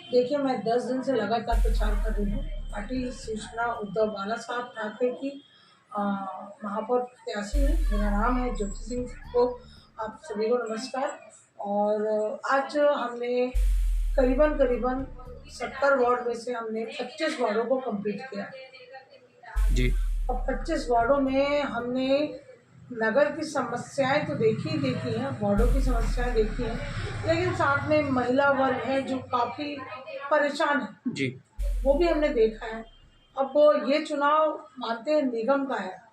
देखिए, मैं 10 दिन से लगातार प्रचार कर रही हूँ। पार्टी सूचना उद्धव बाला साहब ठाकरे की महापौर प्रत्याशी हूँ। मेरा नाम है ज्योति सिंह को। आप सभी को नमस्कार। और आज हमने करीबन 70 वार्ड में से हमने 25 वार्डों को कंप्लीट किया। जी। और 25 वार्डों में हमने नगर की समस्याएं तो देखी हैं, वार्डों की समस्याएं देखी हैं, लेकिन साथ में महिला वर्ग है जो काफ़ी परेशान है, जी। वो भी हमने देखा है। अब ये चुनाव मानते हैं निगम का है,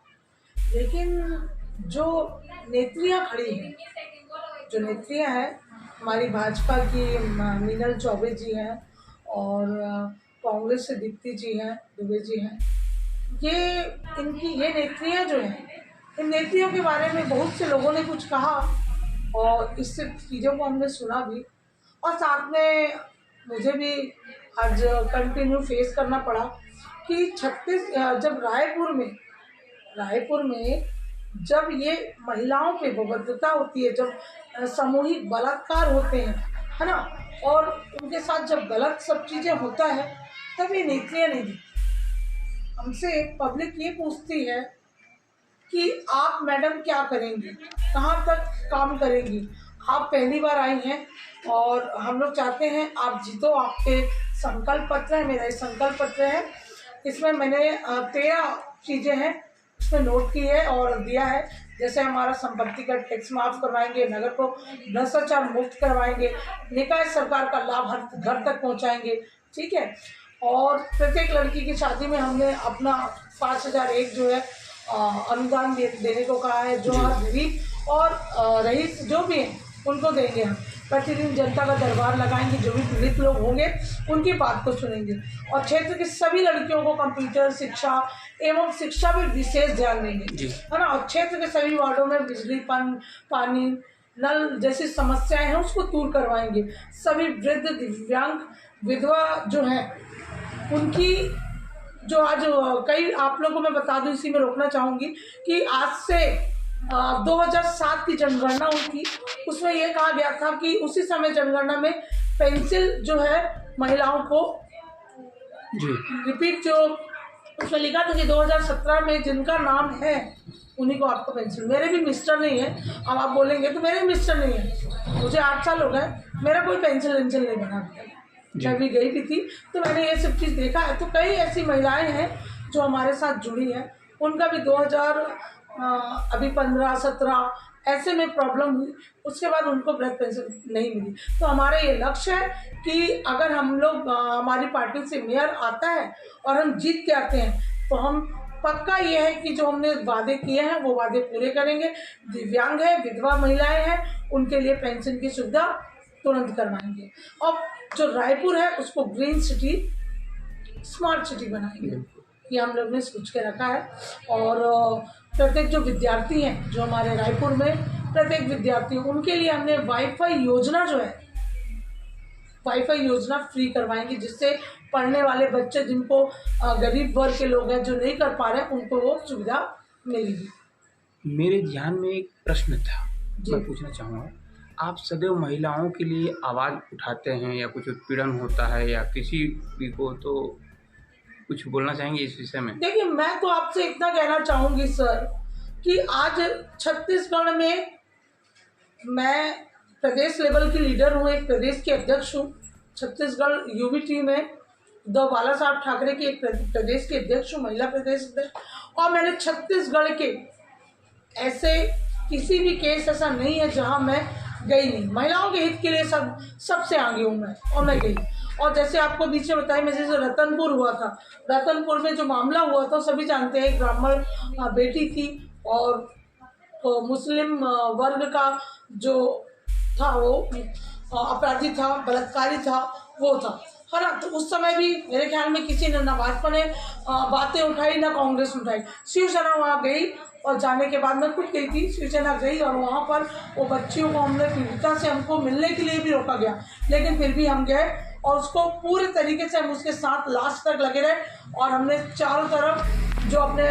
लेकिन जो नेत्रियां खड़ी हैं, जो नेत्रियां हैं हमारी भाजपा की, मीनल चौबे जी हैं और कांग्रेस से दीप्ति जी हैं, दुबे जी हैं, ये ये नेत्रियां जो हैं, इन नेत्रियों के बारे में बहुत से लोगों ने कुछ कहा और इससे चीज़ों को हमने सुना भी। और साथ में मुझे भी आज कंटिन्यू फेस करना पड़ा कि जब रायपुर में जब ये महिलाओं पे बलात्कार होती है, जब सामूहिक बलात्कार होते हैं, है ना, और उनके साथ जब गलत सब चीज़ें होता है, तब ये नेत्रियां नहीं दिखती। हमसे पब्लिक ये पूछती है कि आप मैडम क्या करेंगी, कहाँ तक काम करेंगी। आप पहली बार आई हैं और हम लोग चाहते हैं आप जीतो। आपके संकल्प पत्र है, मेरा ये संकल्प पत्र है, इसमें मैंने 13 चीज़ें हैं उसमें नोट की है और दिया है। जैसे हमारा संपत्ति का टैक्स माफ़ करवाएंगे, नगर को भ्रष्टाचार मुक्त करवाएंगे, निकाय सरकार का लाभ हर घर तक पहुंचाएंगे, ठीक है। और प्रत्येक लड़की की शादी में हमने अपना 5001 जो है अनुदान देने को कहा है। जो हर गरीब और रईस जो भी हैं उनको देंगे। हम प्रतिदिन जनता का दरबार लगाएंगे, जो भी पीड़ित लोग होंगे उनकी बात को सुनेंगे और क्षेत्र की सभी लड़कियों को कंप्यूटर शिक्षा एवं शिक्षा में विशेष ध्यान देंगे, है ना। और क्षेत्र के सभी वार्डों में बिजली, पानी, नल जैसी समस्याएं हैं उसको दूर करवाएंगे। सभी वृद्ध, दिव्यांग, विधवा जो है उनकी, जो आज कई आप लोगों को मैं बता दूं, इसी में रोकना चाहूँगी कि आज से 2007 की जनगणना हुई, उसमें यह कहा गया था कि उसी समय जनगणना में पेंसिल जो है महिलाओं को रिपीट, जो उसमें लिखा था कि 2017 में जिनका नाम है उन्हीं को आपको पेंसिल। मेरे भी मिस्टर नहीं है, अब आप बोलेंगे तो मेरे मिस्टर नहीं है, मुझे 8 साल हो गए, मेरा कोई पेंसिल नहीं बना। मैं भी गई भी थी तो मैंने ये सब चीज़ देखा है। तो कई ऐसी महिलाएं हैं जो हमारे साथ जुड़ी हैं, उनका भी 2015-17 ऐसे में प्रॉब्लम हुई, उसके बाद उनको ब्लड पेंशन नहीं मिली। तो हमारा ये लक्ष्य है कि अगर हम लोग, हमारी पार्टी से मेयर आता है और हम जीत के आते हैं, तो हम पक्का ये है कि जो हमने वादे किए हैं वो वादे पूरे करेंगे। दिव्यांग है, विधवा महिलाएं हैं, उनके लिए पेंशन की सुविधा तुरंत करवाएंगे। और जो रायपुर है उसको ग्रीन सिटी, स्मार्ट सिटी बनाएंगे, ये हम लोग ने सोच के रखा है। और प्रत्येक जो विद्यार्थी हैं, जो हमारे रायपुर में प्रत्येक विद्यार्थी, उनके लिए हमने वाईफाई योजना जो है, वाईफाई योजना फ्री करवाएंगे, जिससे पढ़ने वाले बच्चे, जिनको गरीब वर्ग के लोग हैं जो नहीं कर पा रहे हैं, उनको वो सुविधा मिलेगी। मेरे ध्यान में एक प्रश्न था, मैं पूछना चाहूँगा। आप सदैव महिलाओं के लिए आवाज़ उठाते हैं या कुछ उत्पीड़न होता है या किसी भी को, तो कुछ बोलना चाहेंगे इस विषय में? देखिए, मैं तो आपसे इतना कहना चाहूँगी सर कि आज छत्तीसगढ़ में मैं प्रदेश लेवल की लीडर हूँ, एक प्रदेश के अध्यक्ष हूँ। छत्तीसगढ़ यूबीटी में उद्धव बाला साहब ठाकरे की एक प्रदेश के अध्यक्ष हूँ, महिला प्रदेश अध्यक्ष। और मैंने छत्तीसगढ़ के ऐसे किसी भी केस ऐसा नहीं है जहाँ मैं गई नहीं। महिलाओं के हित के लिए सबसे आगे हूँ मैं, और मैं गई। और जैसे आपको बीच में बताया, मैं जैसे रतनपुर हुआ था, रतनपुर में जो मामला हुआ था सभी जानते हैं, एक ब्राह्मण बेटी थी और तो मुस्लिम वर्ग का जो था वो अपराधी था, बलात्कारी था, वो था, है ना। तो उस समय भी मेरे ख्याल में किसी ने, ना भाजपा ने बातें उठाई, ना कांग्रेस उठाई। शिवसेना वहाँ गई और जाने के बाद मैं खुद गई थी, शिवसेना गई और वहाँ पर वो बच्चियों को, हमने पीड़िता से हमको मिलने के लिए भी रोका गया, लेकिन फिर भी हम गए और उसको पूरे तरीके से हम उसके साथ लास्ट तक लगे रहे। और हमने चारों तरफ जो अपने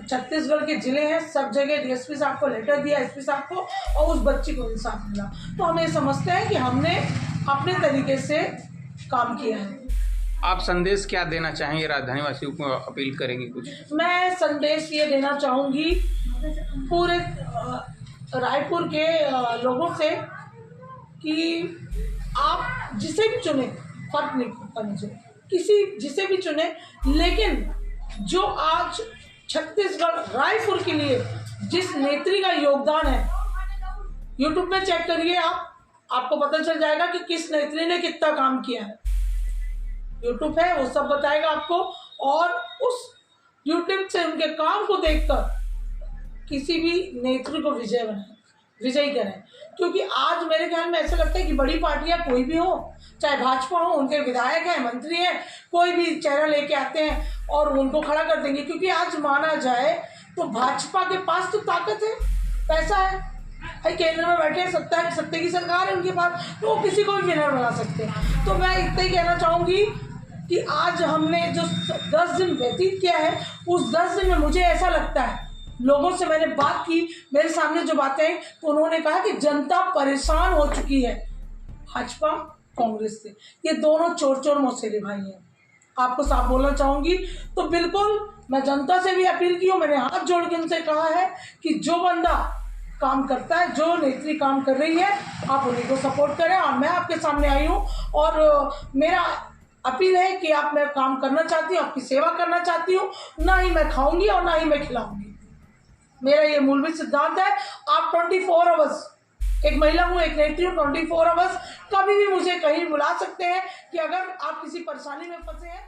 छत्तीसगढ़ के ज़िले हैं, सब जगह डीएसपी साहब को लेटर दिया, एसपी साहब को, और उस बच्ची को इंसाफ मिला। तो हम ये समझते हैं कि हमने अपने तरीके से काम किया है। आप संदेश क्या देना चाहेंगे, राजधानी वासियों को अपील करेंगे कुछ? मैं संदेश ये देना चाहूँगी पूरे रायपुर के लोगों से कि आप जिसे भी चुने, फर्क नहीं पड़ता मुझे, जिसे भी चुने, लेकिन जो आज छत्तीसगढ़ रायपुर के लिए जिस नेत्री का योगदान है, यूट्यूब में चेक करिए आपको पता चल जाएगा कि किस नेत्री ने कितना काम किया है। यूट्यूब है, वो सब बताएगा आपको, और उस यूट्यूब से उनके काम को देखकर किसी भी नेत्री को विजयी करें। क्योंकि आज मेरे ख्याल में ऐसा लगता है कि बड़ी पार्टियां कोई भी हो, चाहे भाजपा हो, उनके विधायक हैं, मंत्री हैं, कोई भी चेहरा लेके आते हैं और उनको खड़ा कर देंगे। क्योंकि आज माना जाए तो भाजपा के पास तो ताकत है, पैसा है, भाई केंद्र में बैठे सत्ता की सरकार है उनके पास, तो वो किसी को भी विनर बना सकते हैं। तो मैं इतना ही कहना चाहूँगी कि आज हमने जो 10 दिन व्यतीत किया है, उस 10 दिन में मुझे ऐसा लगता है, लोगों से मैंने बात की, मेरे सामने जो बातें, तो उन्होंने कहा कि जनता परेशान हो चुकी है भाजपा कांग्रेस से, ये दोनों चोर मौसेरे भाई हैं। आपको साफ बोलना चाहूँगी, तो बिल्कुल मैं जनता से भी अपील की हूँ, मैंने हाथ जोड़ के उनसे कहा है कि जो बंदा काम करता है, जो नेत्री काम कर रही है, आप उन्हीं को सपोर्ट करें। और मैं आपके सामने आई हूँ और मेरा अपील है कि आप, मैं काम करना चाहती हूँ, आपकी सेवा करना चाहती हूँ, ना ही मैं खाऊंगी और ना ही मैं खिलाऊंगी। मेरा ये मूलभूत सिद्धांत है। आप 24 आवर्स, एक महिला हूँ, एक नेत्री हूँ, 24 आवर्स कभी भी मुझे कहीं बुला सकते हैं कि अगर आप किसी परेशानी में फंसे हैं